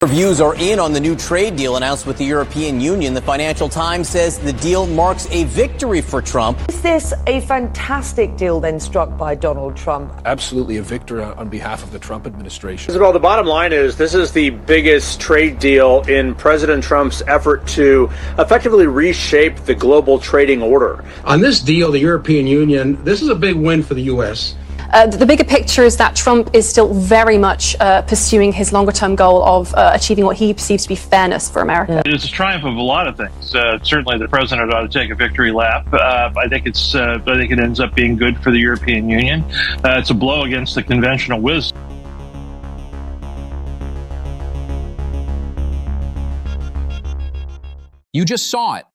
Reviews are in on the new trade deal announced with the European Union. The Financial Times says the deal marks a victory for Trump. Is this a fantastic deal then struck by Donald Trump? Absolutely a victory on behalf of the Trump administration. Isabel, the bottom line is this is the biggest trade deal in President Trump's effort to effectively reshape the global trading order. On this deal, the European Union, this is a big win for the U.S. The bigger picture is that Trump is still very much pursuing his longer-term goal of achieving what he perceives to be fairness for America. It's a triumph of a lot of things. Certainly, the president ought to take a victory lap. I think it ends up being good for the European Union. It's a blow against the conventional wisdom. You just saw it.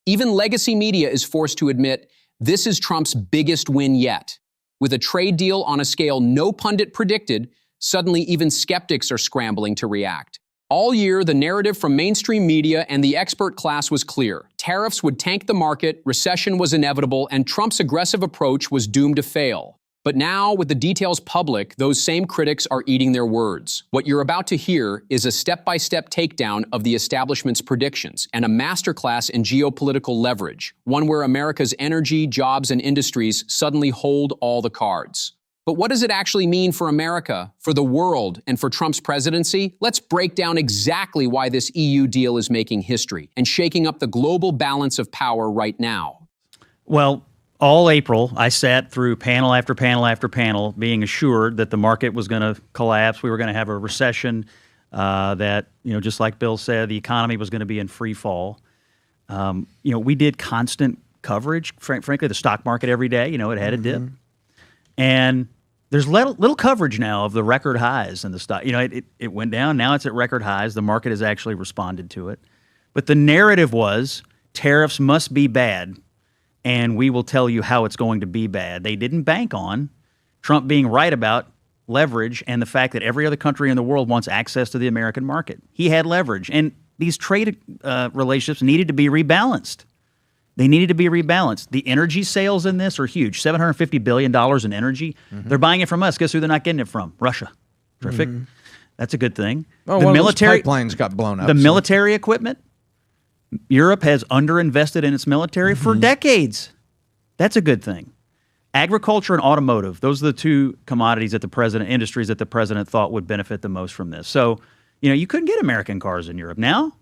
Even legacy media is forced to admit this is Trump's biggest win yet. With a trade deal on a scale no pundit predicted, suddenly even skeptics are scrambling to react. All year, the narrative from mainstream media and the expert class was clear. Tariffs would tank the market, recession was inevitable, and Trump's aggressive approach was doomed to fail. But now, with the details public, those same critics are eating their words. What you're about to hear is a step-by-step takedown of the establishment's predictions and a masterclass in geopolitical leverage, one where America's energy, jobs, and industries suddenly hold all the cards. But what does it actually mean for America, for the world, and for Trump's presidency? Let's break down exactly why this EU deal is making history and shaking up the global balance of power right now. Well, all April, I sat through panel after panel after panel, being assured that the market was going to collapse. We were going to have a recession, that, just like Bill said, the economy was going to be in free fall. We did constant coverage. Frankly, the stock market every day, it had a dip. And there's little coverage now of the record highs in the stock. It went down. Now it's at record highs. The market has actually responded to it. But the narrative was tariffs must be bad, and we will tell you how it's going to be bad. They didn't bank on Trump being right about leverage and the fact that every other country in the world wants access to the American market. He had leverage, and these trade relationships needed to be rebalanced. They needed to be rebalanced. The energy sales in this are huge. $750 billion in energy. They're buying it from us. Guess who they're not getting it from? Russia. Terrific. That's a good thing. Oh, the military pipelines got blown up. The military equipment. Europe has underinvested in its military for decades. That's a good thing. Agriculture and automotive, those are the two commodities that industries that the president thought would benefit the most from this. So, you couldn't get American cars in Europe. Now,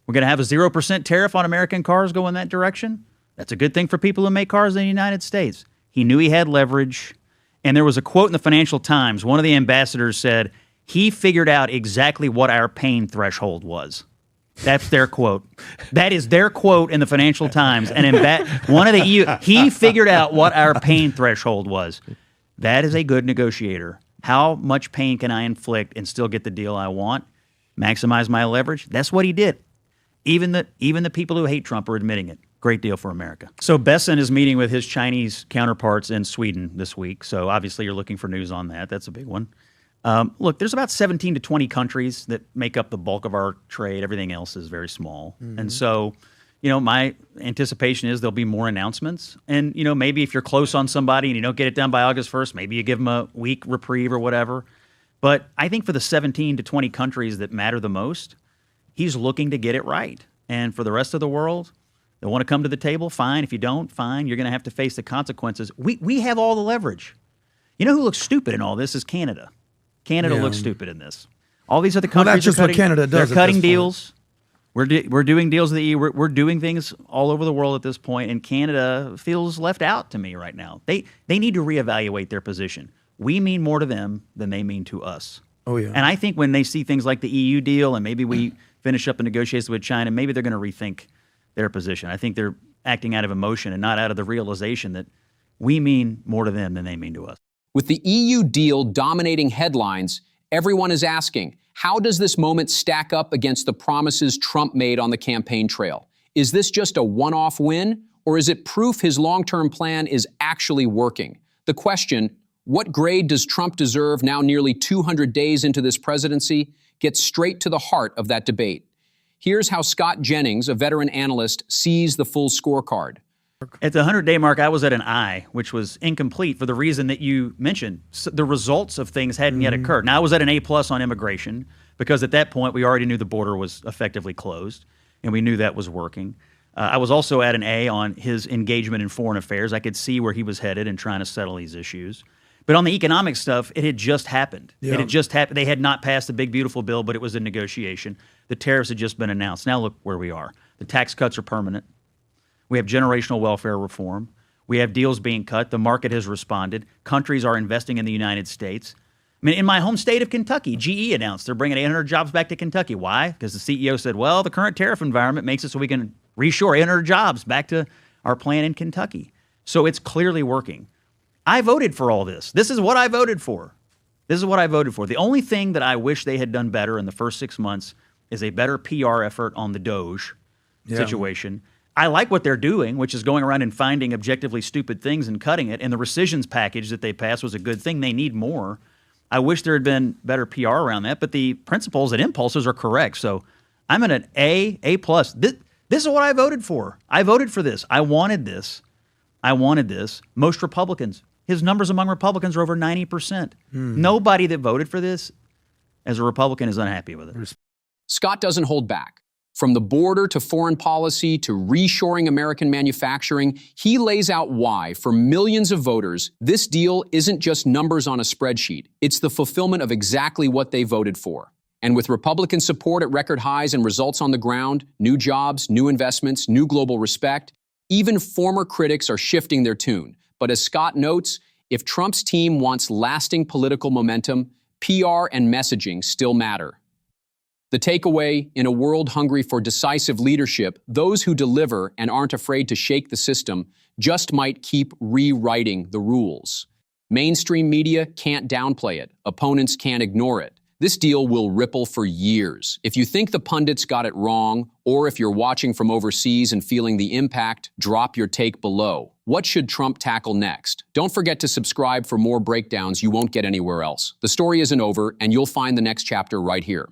we're going to have a 0% tariff on American cars go in that direction. That's a good thing for people who make cars in the United States. He knew he had leverage. And there was a quote in the Financial Times. One of the ambassadors said, he figured out exactly what our pain threshold was. That's their quote. That is their quote in the Financial Times. And one of the EU, he figured out what our pain threshold was. That is a good negotiator. How much pain can I inflict and still get the deal I want? Maximize my leverage? That's what he did. Even the people who hate Trump are admitting it. Great deal for America. So Besson is meeting with his Chinese counterparts in Sweden this week. So obviously you're looking for news on that. That's a big one. Look, there's about 17 to 20 countries that make up the bulk of our trade. Everything else is very small. And so, my anticipation is there'll be more announcements. And, maybe if you're close on somebody and you don't get it done by August 1st, maybe you give them a week reprieve or whatever. But I think for the 17 to 20 countries that matter the most, he's looking to get it right. And for the rest of the world, they want to come to the table, fine. If you don't, fine. You're going to have to face the consequences. We have all the leverage. You know who looks stupid in all this is Canada. Canada looks stupid in this. All these other countries that's just what Canada does. They're cutting deals. We're doing deals with the EU. We're doing things all over the world at this point, and Canada feels left out to me right now. They need to reevaluate their position. We mean more to them than they mean to us. Oh, yeah. And I think when they see things like the EU deal and maybe we finish up the negotiations with China, maybe they're going to rethink their position. I think they're acting out of emotion and not out of the realization that we mean more to them than they mean to us. With the EU deal dominating headlines, everyone is asking, how does this moment stack up against the promises Trump made on the campaign trail? Is this just a one-off win, or is it proof his long-term plan is actually working? The question, what grade does Trump deserve now nearly 200 days into this presidency, gets straight to the heart of that debate. Here's how Scott Jennings, a veteran analyst, sees the full scorecard. At the 100-day mark, I was at an I, which was incomplete for the reason that you mentioned. So the results of things hadn't yet occurred. Now, I was at an A+ on immigration, because at that point we already knew the border was effectively closed, and we knew that was working. I was also at an A on his engagement in foreign affairs. I could see where he was headed in trying to settle these issues. But on the economic stuff, it had just happened. Yeah. It had just happened. They had not passed the big, beautiful bill, but it was in negotiation. The tariffs had just been announced. Now look where we are. The tax cuts are permanent. We have generational welfare reform. We have deals being cut. The market has responded. Countries are investing in the United States. I mean, in my home state of Kentucky, GE announced they're bringing 800 jobs back to Kentucky. Why? Because the CEO said, well, the current tariff environment makes it so we can reshore 800 jobs back to our plant in Kentucky. So it's clearly working. I voted for all this. This is what I voted for. This is what I voted for. The only thing that I wish they had done better in the first 6 months is a better PR effort on the Doge situation. I like what they're doing, which is going around and finding objectively stupid things and cutting it. And the rescissions package that they passed was a good thing. They need more. I wish there had been better PR around that, but the principles and impulses are correct. So I'm at an A+. This is what I voted for. I voted for this. I wanted this. Most Republicans, his numbers among Republicans are over 90%. Nobody that voted for this as a Republican is unhappy with it. Scott doesn't hold back. From the border to foreign policy to reshoring American manufacturing, he lays out why, for millions of voters, this deal isn't just numbers on a spreadsheet. It's the fulfillment of exactly what they voted for. And with Republican support at record highs and results on the ground, new jobs, new investments, new global respect, even former critics are shifting their tune. But as Scott notes, if Trump's team wants lasting political momentum, PR and messaging still matter. The takeaway, in a world hungry for decisive leadership, those who deliver and aren't afraid to shake the system just might keep rewriting the rules. Mainstream media can't downplay it. Opponents can't ignore it. This deal will ripple for years. If you think the pundits got it wrong, or if you're watching from overseas and feeling the impact, drop your take below. What should Trump tackle next? Don't forget to subscribe for more breakdowns you won't get anywhere else. The story isn't over, and you'll find the next chapter right here.